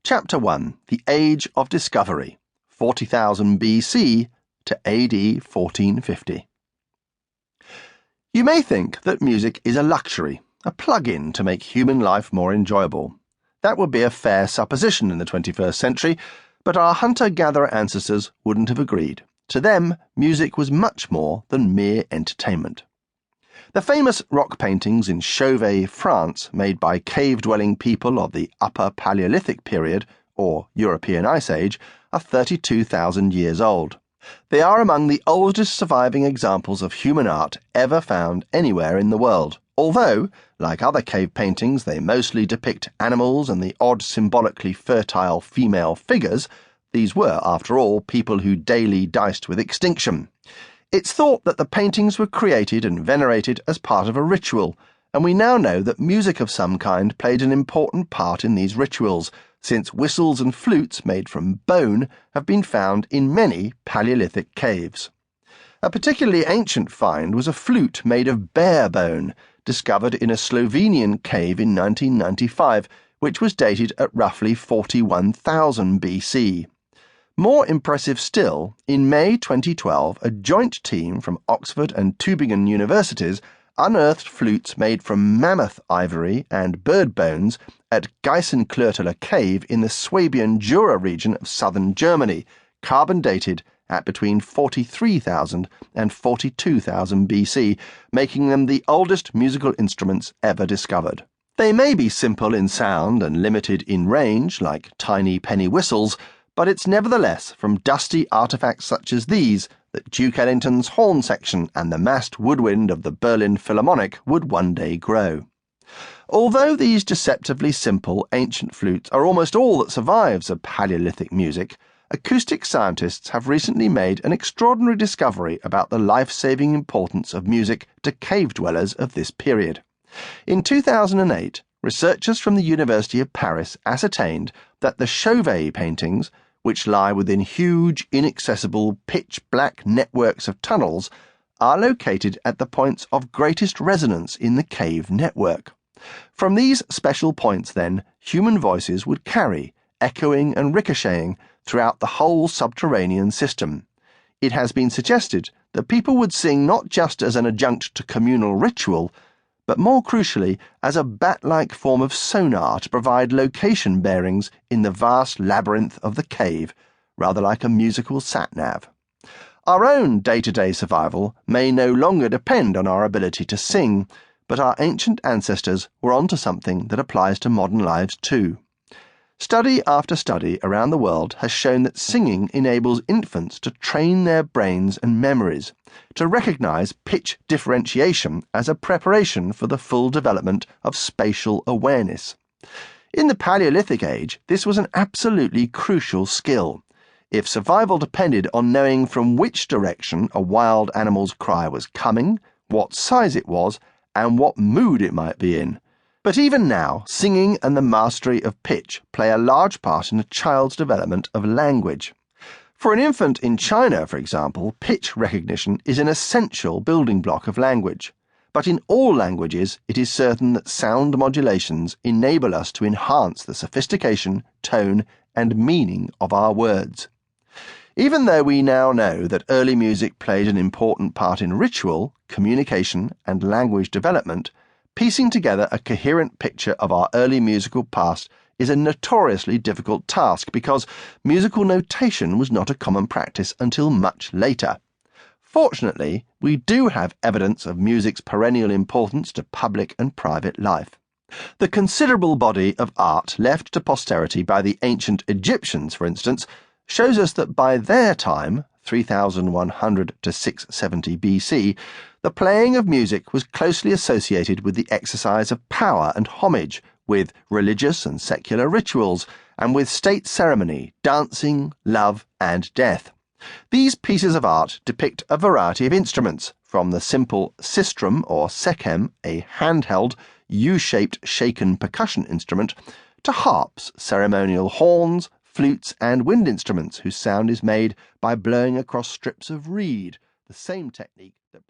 Chapter 1. The Age of Discovery, 40,000 BC to AD 1450. You may think that music is a luxury, a plug-in to make human life more enjoyable. That would be a fair supposition in the 21st century, but our hunter-gatherer ancestors wouldn't have agreed. To them, music was much more than mere entertainment. The famous rock paintings in Chauvet, France, made by cave-dwelling people of the Upper Paleolithic period, or European Ice Age, are 32,000 years old. They are among the oldest surviving examples of human art ever found anywhere in the world, although, like other cave paintings, they mostly depict animals and the odd symbolically fertile female figures. These were, after all, people who daily diced with extinction. It's thought that the paintings were created and venerated as part of a ritual, and we now know that music of some kind played an important part in these rituals, since whistles and flutes made from bone have been found in many Paleolithic caves. A particularly ancient find was a flute made of bear bone, discovered in a Slovenian cave in 1995, which was dated at roughly 41,000 BC. More impressive still, in May 2012, a joint team from Oxford and Tübingen universities unearthed flutes made from mammoth ivory and bird bones at Geisenklötterle Cave in the Swabian Jura region of southern Germany, carbon dated at between 43,000 and 42,000 BC, making them the oldest musical instruments ever discovered. They may be simple in sound and limited in range, like tiny penny whistles, but it's nevertheless from dusty artefacts such as these that Duke Ellington's horn section and the massed woodwind of the Berlin Philharmonic would one day grow. Although these deceptively simple ancient flutes are almost all that survives of Paleolithic music, acoustic scientists have recently made an extraordinary discovery about the life-saving importance of music to cave dwellers of this period. In 2008, researchers from the University of Paris ascertained that the Chauvet paintings, which lie within huge, inaccessible, pitch-black networks of tunnels, are located at the points of greatest resonance in the cave network. From these special points, then, human voices would carry, echoing and ricocheting throughout the whole subterranean system. It has been suggested that people would sing not just as an adjunct to communal ritual, but more crucially as a bat-like form of sonar to provide location bearings in the vast labyrinth of the cave, rather like a musical sat-nav. Our own day-to-day survival may no longer depend on our ability to sing, but our ancient ancestors were onto something that applies to modern lives too. Study after study around the world has shown that singing enables infants to train their brains and memories, to recognize pitch differentiation as a preparation for the full development of spatial awareness. In the Paleolithic age, this was an absolutely crucial skill. If survival depended on knowing from which direction a wild animal's cry was coming, what size it was, and what mood it might be in. But even now, singing and the mastery of pitch play a large part in a child's development of language. For an infant in China, for example, pitch recognition is an essential building block of language. But in all languages, it is certain that sound modulations enable us to enhance the sophistication, tone, and meaning of our words. Even though we now know that early music played an important part in ritual, communication, and language development, piecing together a coherent picture of our early musical past is a notoriously difficult task because musical notation was not a common practice until much later. Fortunately, we do have evidence of music's perennial importance to public and private life. The considerable body of art left to posterity by the ancient Egyptians, for instance, shows us that by their time, 3100 to 670 BC, the playing of music was closely associated with the exercise of power and homage, with religious and secular rituals, and with state ceremony, dancing, love, and death. These pieces of art depict a variety of instruments, from the simple sistrum or sekhem, a handheld, U-shaped shaken percussion instrument, to harps, ceremonial horns, flutes, and wind instruments whose sound is made by blowing across strips of reed, the same technique